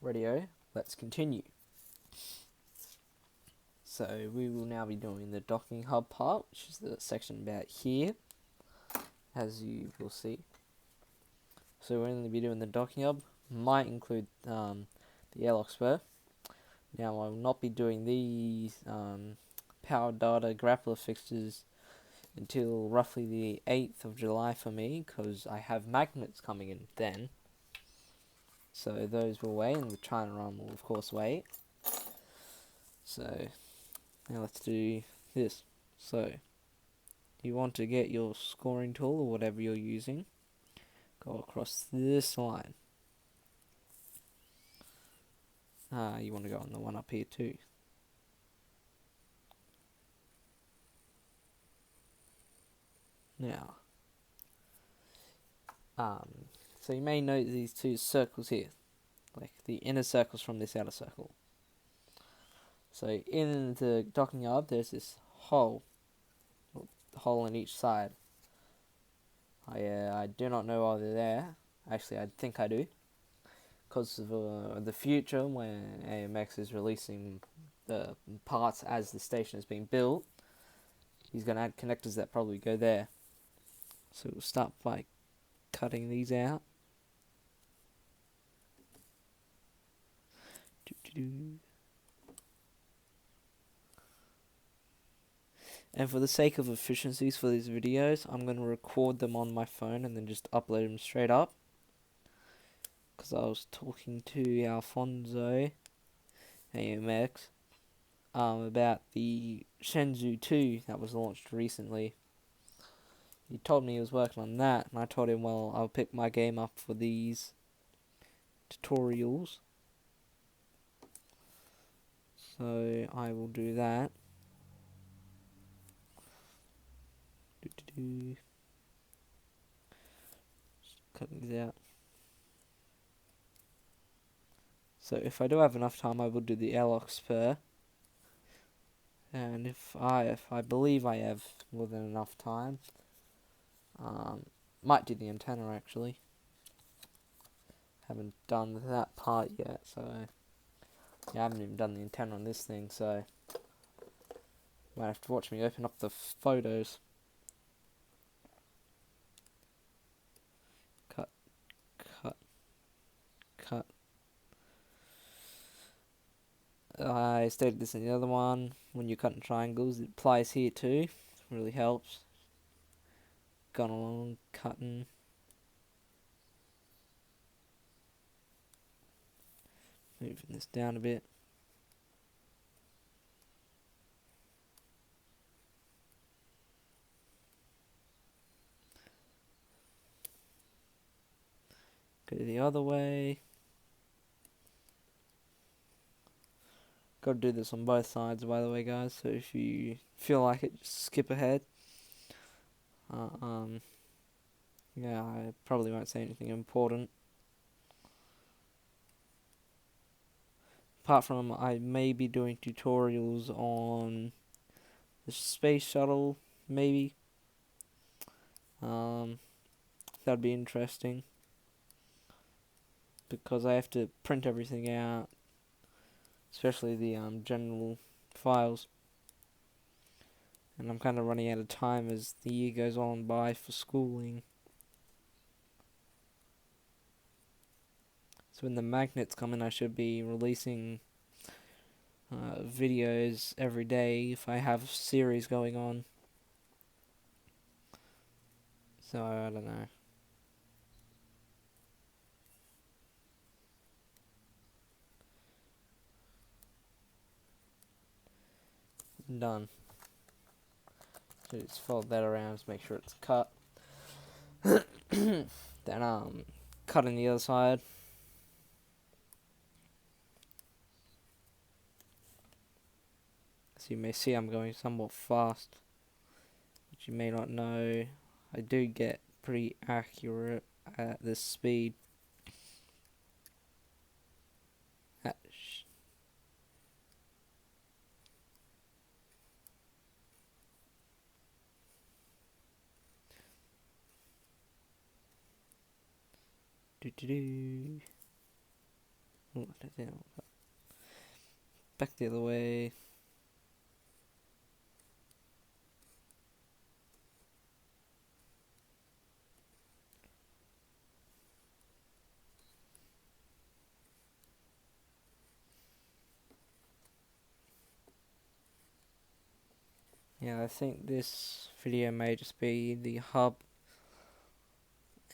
Radio, let's continue. So we will now be doing the docking hub part, which is the section about here, as you will see. So we'll only be doing the docking hub, might include the airlock spur. Now I will not be doing these power data grappler fixtures until roughly the 8th of July for me, because I have magnets coming in then. So those will wait, and the China run will of course wait. So now let's do this. So you want to get your scoring tool or whatever you're using, go across this line. You want to go on the one up here too. Now, so you may note these two circles here, like the inner circles from this outer circle. So in the docking hub, there's this hole on each side. I do not know why they're there. Actually, I think I do, because of the future when AMX is releasing the parts as the station is being built. He's going to add connectors that probably go there. So we'll start by cutting these out. And for the sake of efficiencies for these videos, I'm going to record them on my phone and then just upload them straight up. Because I was talking to Alfonso AMX about the Shenzhou 2 that was launched recently. He told me he was working on that, and I told him, well, I'll pick my game up for these tutorials. So I will do that. Just cutting these out. So if I do have enough time, I will do the airlock spur. And if I believe I have more than enough time, might do the antenna actually. Haven't done that part yet, so yeah, I haven't even done the antenna on this thing, so might have to watch me open up the photos. Cut, cut, cut. I stated this in the other one. When you're cutting triangles, it applies here too. It really helps. Gone along, cutting. Moving this down a bit. Go the other way. Got to do this on both sides, by the way, guys. So if you feel like it, just skip ahead. Yeah, I probably won't say anything important. Apart from I may be doing tutorials on the space shuttle, maybe. That'd be interesting, because I have to print everything out, especially the general files. And I'm kind of running out of time as the year goes on by for schooling. So when the magnets come in, I should be releasing videos every day if I have series going on. So I don't know. Done. So just fold that around to make sure it's cut. Then cutting the other side. So you may see I'm going somewhat fast, which you may not know. I do get pretty accurate at this speed. Back the other way. Yeah, I think this video may just be the hub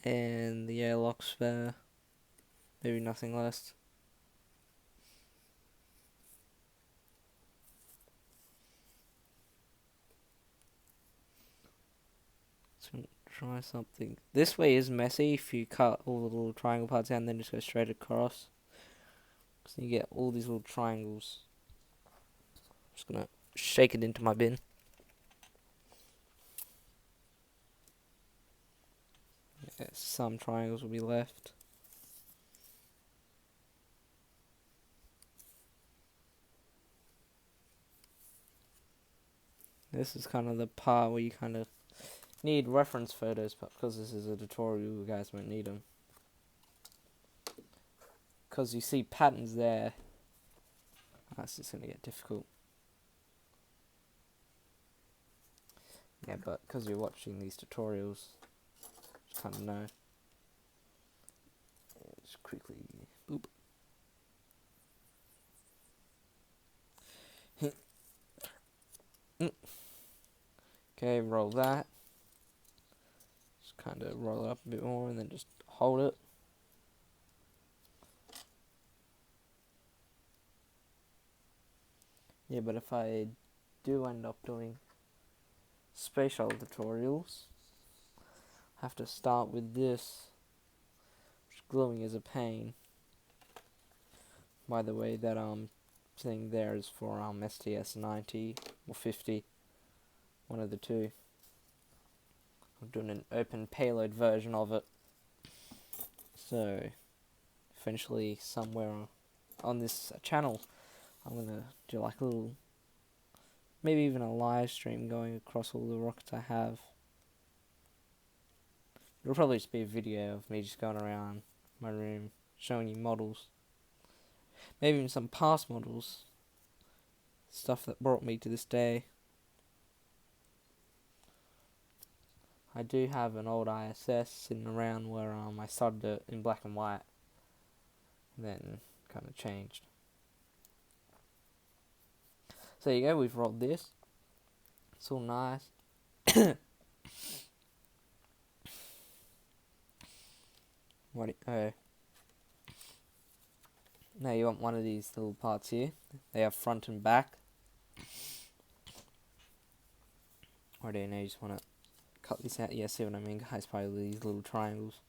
and the airlock spare. Maybe nothing less. Let's try something. This way is messy if you cut all the little triangle parts out and then just go straight across. So you get all these little triangles. Just gonna shake it into my bin. Yeah, some triangles will be left. This is kind of the part where you kind of need reference photos, but because this is a tutorial, you guys won't need them. Because you see patterns there, that's just going to get difficult. Yeah, but because you're watching these tutorials, you kind of know. Yeah, just quickly, boop. Okay, roll that. Just kind of roll it up a bit more and then just hold it. Yeah, but if I do end up doing spatial tutorials, I have to start with this, which gluing is a pain. By the way, that thing there is for STS 90 or 50, one of the two. I'm doing an open payload version of it. So, eventually, somewhere on this channel, I'm gonna do like a little, maybe even a live stream going across all the rockets I have. It'll probably just be a video of me just going around my room showing you models. Maybe even some past models. Stuff that brought me to this day. I do have an old ISS sitting around where I started it in black and white. Then kind of changed. So there you go, we've rolled this. It's all nice. Oh. Now you want one of these little parts here. They have front and back. Or do you know, you just want to cut this out? Yeah, see what I mean, guys? Probably these little triangles.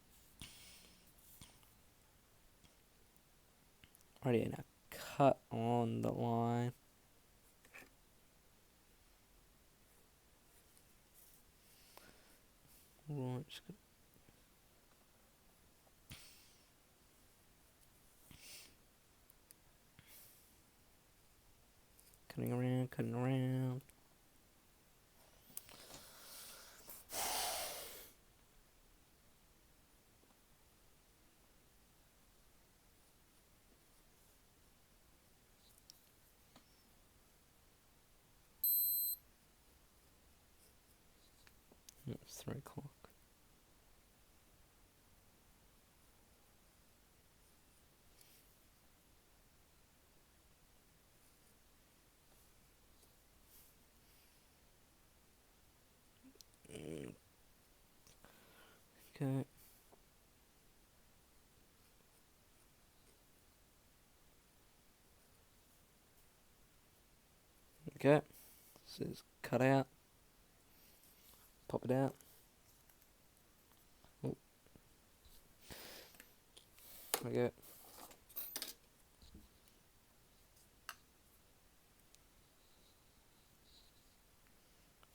Alrighty, now cut on the line. Right, cutting around, cutting around. It's 3 o'clock. Okay. Okay. This is cut out. Pop it out. Oh. Okay.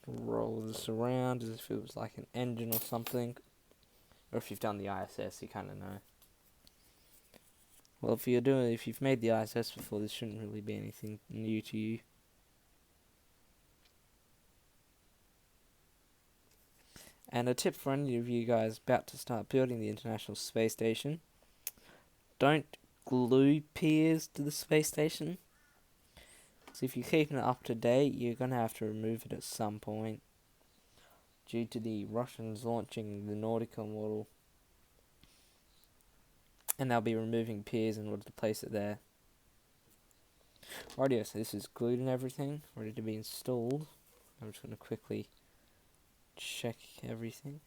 Roll this around as if it was like an engine or something. Or if you've done the ISS, you kind of know. Well, if you've made the ISS before, this shouldn't really be anything new to you. And a tip for any of you guys about to start building the International Space Station: don't glue piers to the space station. So if you're keeping it up to date, you're going to have to remove it at some point due to the Russians launching the Nautica model. And they'll be removing piers in order to place it there. Rightio, so this is glued and everything, ready to be installed. I'm just going to quickly check everything.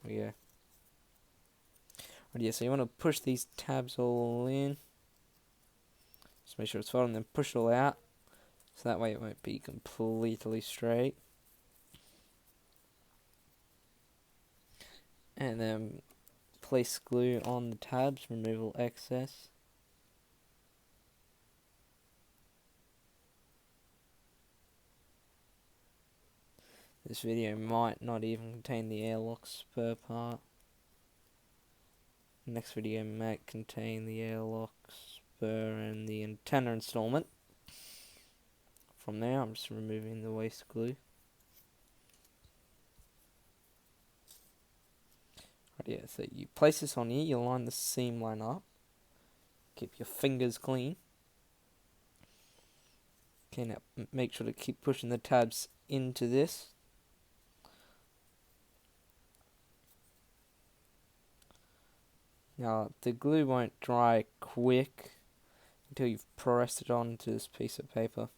There we go. Rightio, so you want to push these tabs all in. Just make sure it's fine and then push it all out. So that way it won't be completely straight. And then place glue on the tabs, remove all excess. This video might not even contain the airlock spur part. The next video might contain the airlock spur and the antenna installment. From there, I'm just removing the waste glue. Right, yeah, so you place this on here, you line the seam line up. Keep your fingers clean. Okay, now make sure to keep pushing the tabs into this. Now, the glue won't dry quick until you've pressed it onto this piece of paper.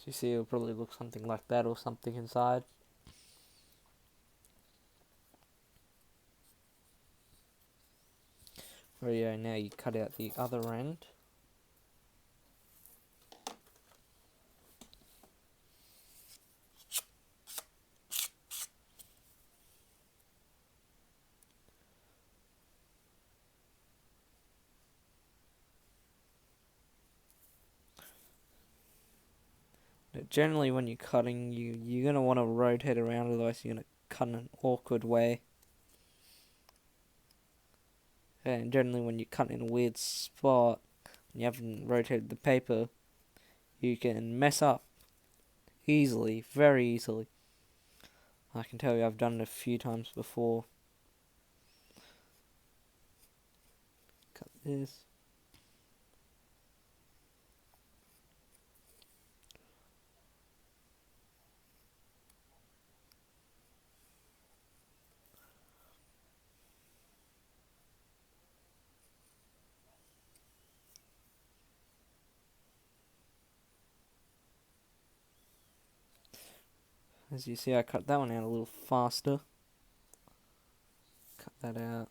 So you see it'll probably look something like that or something inside. There you go, now you cut out the other end. Generally when you're cutting, you're going to want to rotate around, otherwise you're going to cut in an awkward way. And generally when you cut in a weird spot, and you haven't rotated the paper, you can mess up easily, very easily. I can tell you I've done it a few times before. Cut this. As you see, I cut that one out a little faster. Cut that out.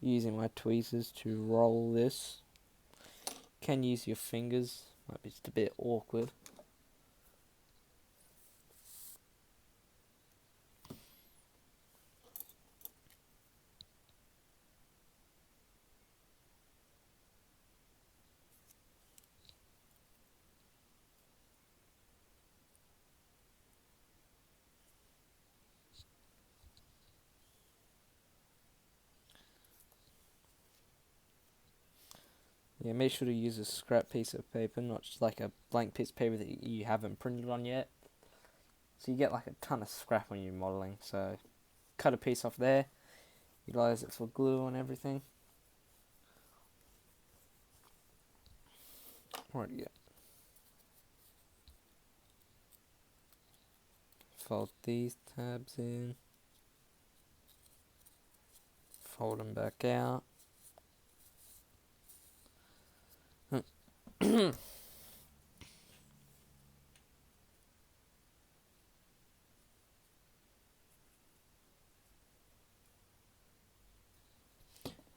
Using my tweezers to roll this. Can use your fingers, might be just a bit awkward. Yeah, make sure to use a scrap piece of paper, not just like a blank piece of paper that you haven't printed on yet. So you get like a ton of scrap when you're modelling. So cut a piece off there, utilize it for glue and everything. Right, yeah. Fold these tabs in. Fold them back out.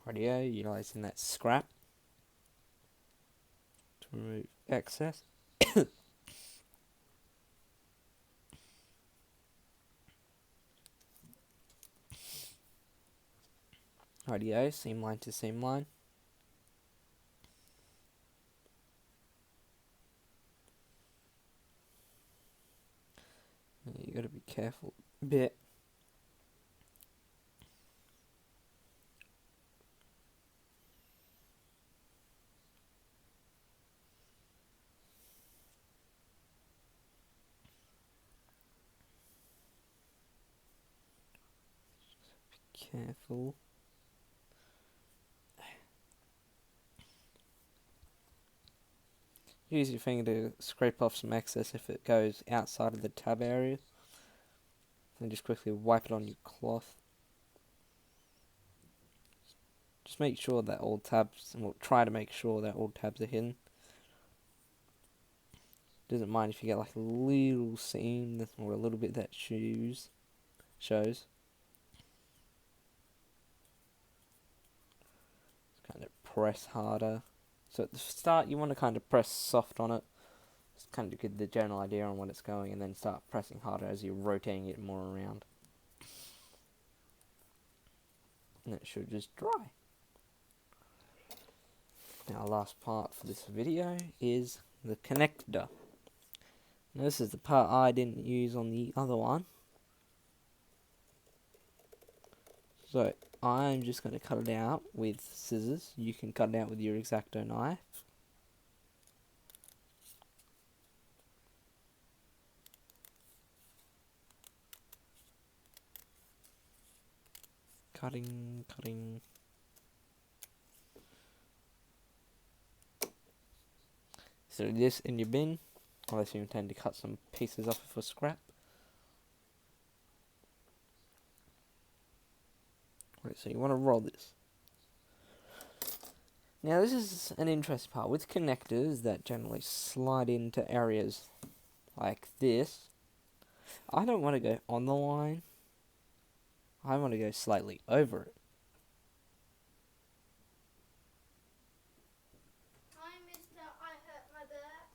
Rightio, utilizing that scrap to remove excess. Rightio, seam line to seam line. You got to be careful a bit. Careful. Use your finger to scrape off some excess if it goes outside of the tab area. And just quickly wipe it on your cloth. Just make sure that all tabs, and we'll try to make sure that all tabs are hidden. Doesn't mind if you get like a little seam or a little bit that shows. Kind of press harder. So at the start you want to kind of press soft on it. Just kind of get the general idea on what it's going, and then start pressing harder as you're rotating it more around. And it should just dry. Now, last part for this video is the connector. Now, this is the part I didn't use on the other one. So, I'm just going to cut it out with scissors. You can cut it out with your X-Acto knife. Cutting. So this in your bin, unless you intend to cut some pieces off for scrap. Right, so you want to roll this. Now this is an interesting part. With connectors that generally slide into areas like this, I don't want to go on the line. I want to go slightly over it.